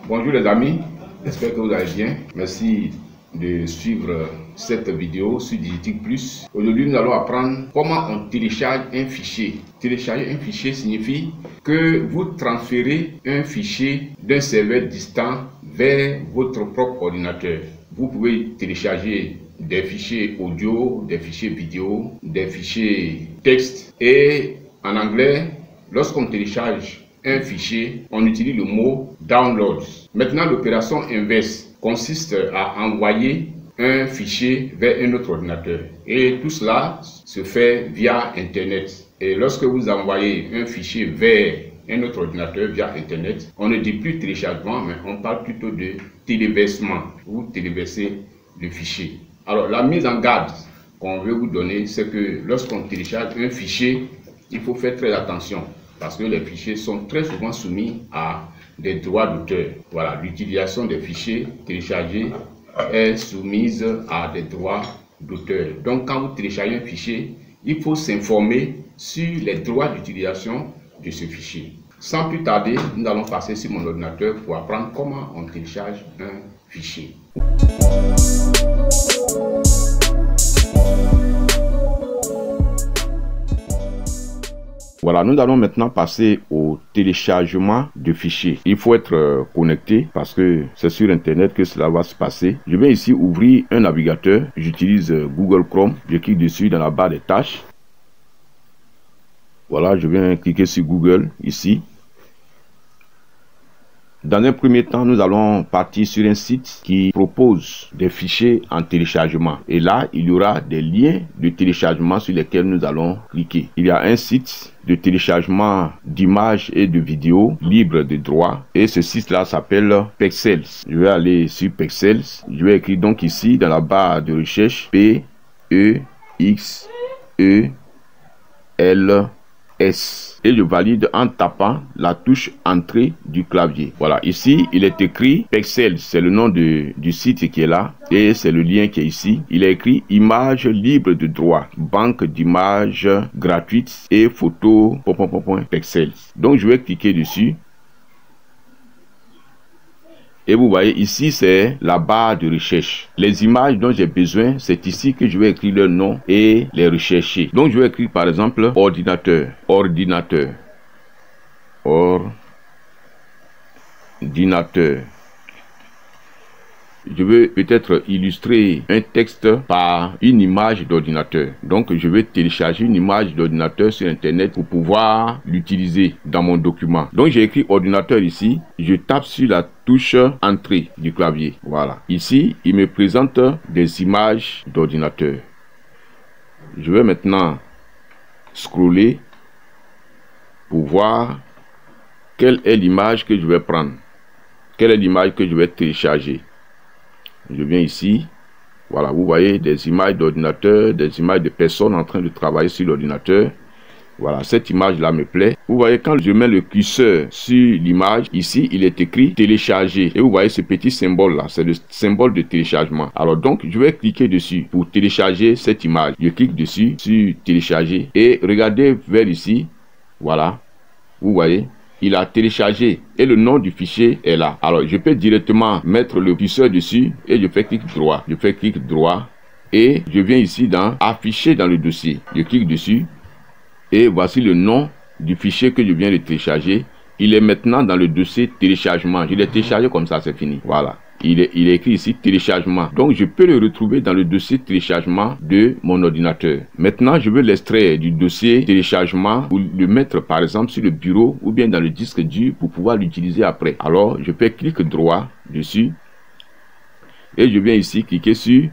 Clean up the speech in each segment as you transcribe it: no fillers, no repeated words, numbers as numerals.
Bonjour les amis, j'espère que vous allez bien. Merci de suivre cette vidéo sur Digitique Plus. Aujourd'hui, nous allons apprendre comment on télécharge un fichier. Télécharger un fichier signifie que vous transférez un fichier d'un serveur distant vers votre propre ordinateur. Vous pouvez télécharger des fichiers audio, des fichiers vidéo, des fichiers texte. Et en anglais, lorsqu'on télécharge un fichier, on utilise le mot download. Maintenant, l'opération inverse consiste à envoyer un fichier vers un autre ordinateur. Et tout cela se fait via Internet. Et lorsque vous envoyez un fichier vers un autre ordinateur via Internet, on ne dit plus téléchargement, mais on parle plutôt de téléversement. Vous téléversez le fichier. Alors, la mise en garde qu'on veut vous donner, c'est que lorsqu'on télécharge un fichier, il faut faire très attention parce que les fichiers sont très souvent soumis à des droits d'auteur. Voilà, l'utilisation des fichiers téléchargés est soumise à des droits d'auteur. Donc, quand vous téléchargez un fichier, il faut s'informer sur les droits d'utilisation de ce fichier. Sans plus tarder, nous allons passer sur mon ordinateur pour apprendre comment on télécharge un fichier. Voilà, nous allons maintenant passer au téléchargement de fichiers. Il faut être connecté parce que c'est sur Internet que cela va se passer. Je vais ici ouvrir un navigateur. J'utilise Google Chrome. Je clique dessus dans la barre des tâches. Voilà, je viens cliquer sur Google ici. Dans un premier temps, nous allons partir sur un site qui propose des fichiers en téléchargement. Et là, il y aura des liens de téléchargement sur lesquels nous allons cliquer. Il y a un site de téléchargement d'images et de vidéos libre de droit. Et ce site-là s'appelle Pexels. Je vais aller sur Pexels. Je vais écrire donc ici dans la barre de recherche P-E-X-E-L-S. Et je valide en tapant la touche entrée du clavier. Voilà, ici il est écrit Pexels, c'est le nom du site qui est là et c'est le lien qui est ici. Il est écrit images libres de droit, banque d'images gratuites et photos Pexels. Donc je vais cliquer dessus. Et vous voyez ici, c'est la barre de recherche. Les images dont j'ai besoin, c'est ici que je vais écrire leur nom et les rechercher. Donc, je vais écrire par exemple ordinateur, ordinateur, ordinateur. Je veux peut-être illustrer un texte par une image d'ordinateur. Donc, je vais télécharger une image d'ordinateur sur Internet pour pouvoir l'utiliser dans mon document. Donc, j'ai écrit ordinateur ici. Je tape sur la touche entrée du clavier. Voilà. Ici, il me présente des images d'ordinateur. Je vais maintenant scroller pour voir quelle est l'image que je vais prendre. Quelle est l'image que je vais télécharger. Je viens ici, voilà, vous voyez des images d'ordinateur, des images de personnes en train de travailler sur l'ordinateur. Voilà, cette image-là me plaît. Vous voyez, quand je mets le curseur sur l'image, ici, il est écrit télécharger. Et vous voyez ce petit symbole-là, c'est le symbole de téléchargement. Alors donc, je vais cliquer dessus pour télécharger cette image. Je clique dessus, sur télécharger. Et regardez vers ici, voilà, vous voyez. Il a téléchargé et le nom du fichier est là. Alors, je peux directement mettre le curseur dessus et je fais clic droit. Je fais clic droit et je viens ici dans afficher dans le dossier. Je clique dessus et voici le nom du fichier que je viens de télécharger. Il est maintenant dans le dossier téléchargement. Je l'ai téléchargé comme ça, c'est fini. Voilà. Il est écrit ici téléchargement. Donc, je peux le retrouver dans le dossier téléchargement de mon ordinateur. Maintenant, je veux l'extraire du dossier téléchargement ou le mettre, par exemple, sur le bureau ou bien dans le disque dur pour pouvoir l'utiliser après. Alors, je fais clic droit dessus et je viens ici cliquer sur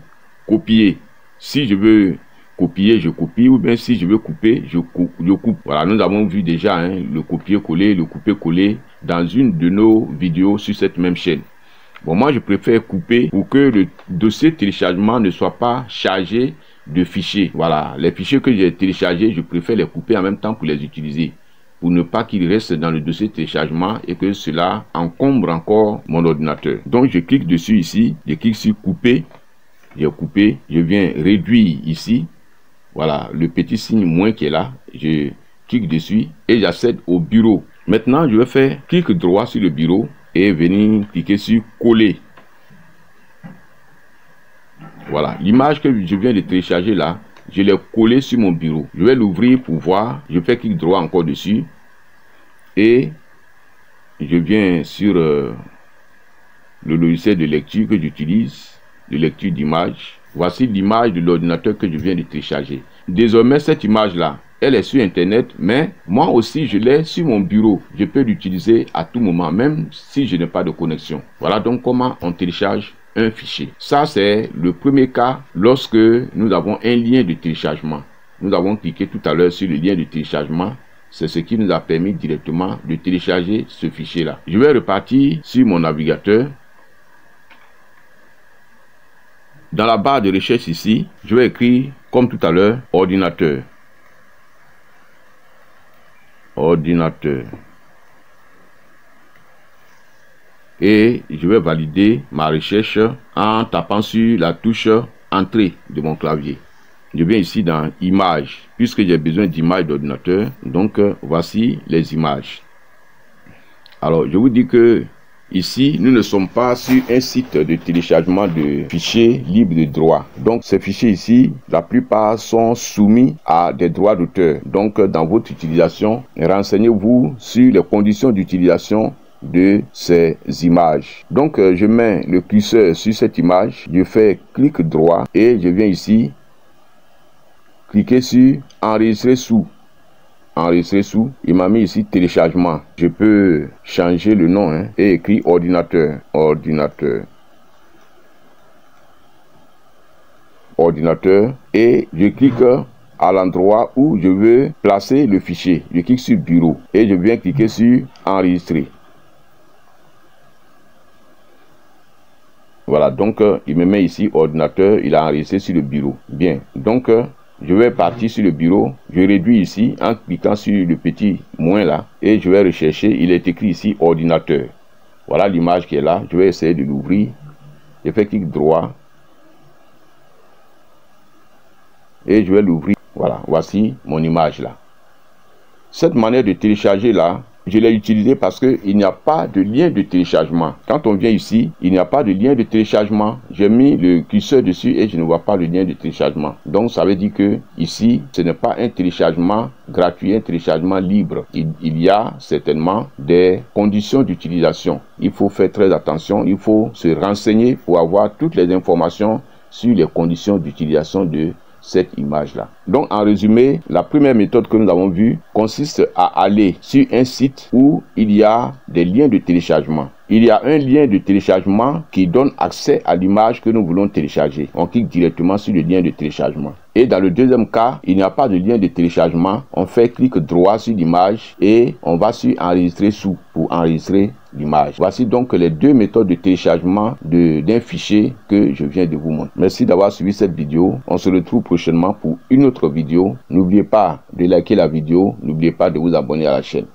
copier. Si je veux copier, je copie, ou bien si je veux couper, je coupe. Voilà, nous avons vu déjà le copier-coller, le couper-coller dans une de nos vidéos sur cette même chaîne. Bon, moi, je préfère couper pour que le dossier téléchargement ne soit pas chargé de fichiers. Voilà, les fichiers que j'ai téléchargés, je préfère les couper en même temps pour les utiliser. Pour ne pas qu'ils restent dans le dossier téléchargement et que cela encombre encore mon ordinateur. Donc, je clique dessus ici, je clique sur couper. J'ai coupé, je viens réduire ici. Voilà, le petit signe moins qui est là. Je clique dessus et j'accède au bureau. Maintenant, je vais faire clic droit sur le bureau et venir cliquer sur coller. Voilà, l'image que je viens de télécharger là, je l'ai collée sur mon bureau. Je vais l'ouvrir pour voir. Je fais clic droit encore dessus et je viens sur le logiciel de lecture que j'utilise, de lecture d'image. Voici l'image de l'ordinateur que je viens de télécharger. Désormais, cette image-là, elle est sur Internet, mais moi aussi, je l'ai sur mon bureau. Je peux l'utiliser à tout moment, même si je n'ai pas de connexion. Voilà donc comment on télécharge un fichier. Ça, c'est le premier cas lorsque nous avons un lien de téléchargement. Nous avons cliqué tout à l'heure sur le lien de téléchargement. C'est ce qui nous a permis directement de télécharger ce fichier-là. Je vais repartir sur mon navigateur. Dans la barre de recherche ici, je vais écrire, comme tout à l'heure, ordinateur. Ordinateur. Et je vais valider ma recherche en tapant sur la touche entrée de mon clavier. Je viens ici dans images, puisque j'ai besoin d'images d'ordinateur. Donc voici les images. Alors je vous dis que ici nous ne sommes pas sur un site de téléchargement de fichiers libres de droit. Donc ces fichiers ici, la plupart sont soumis à des droits d'auteur. Donc dans votre utilisation, renseignez-vous sur les conditions d'utilisation de ces images. Donc je mets le curseur sur cette image, je fais clic droit et je viens ici cliquer sur enregistrer sous. Enregistrer sous, il m'a mis ici téléchargement. Je peux changer le nom et écrire ordinateur. Ordinateur. Ordinateur. Et je clique à l'endroit où je veux placer le fichier. Je clique sur bureau et je viens cliquer sur enregistrer. Voilà, donc il me met ici ordinateur, il a enregistré sur le bureau. Bien, donc je vais partir sur le bureau, je réduis ici en cliquant sur le petit moins là et je vais rechercher, il est écrit ici ordinateur. Voilà l'image qui est là, je vais essayer de l'ouvrir. Je fais clic droit et je vais l'ouvrir. Voilà, voici mon image là. Cette manière de télécharger là, je l'ai utilisé parce qu'il n'y a pas de lien de téléchargement. Quand on vient ici, il n'y a pas de lien de téléchargement. J'ai mis le curseur dessus et je ne vois pas le lien de téléchargement. Donc ça veut dire que ici, ce n'est pas un téléchargement gratuit, un téléchargement libre. Il y a certainement des conditions d'utilisation. Il faut faire très attention, il faut se renseigner pour avoir toutes les informations sur les conditions d'utilisation de cette image-là. Donc, en résumé, la première méthode que nous avons vue consiste à aller sur un site où il y a des liens de téléchargement. Il y a un lien de téléchargement qui donne accès à l'image que nous voulons télécharger. On clique directement sur le lien de téléchargement. Et dans le deuxième cas, il n'y a pas de lien de téléchargement. On fait clic droit sur l'image et on va sur enregistrer sous pour enregistrer l'image. Voici donc les deux méthodes de téléchargement d'un fichier que je viens de vous montrer. Merci d'avoir suivi cette vidéo. On se retrouve prochainement pour une autre vidéo. N'oubliez pas de liker la vidéo. N'oubliez pas de vous abonner à la chaîne.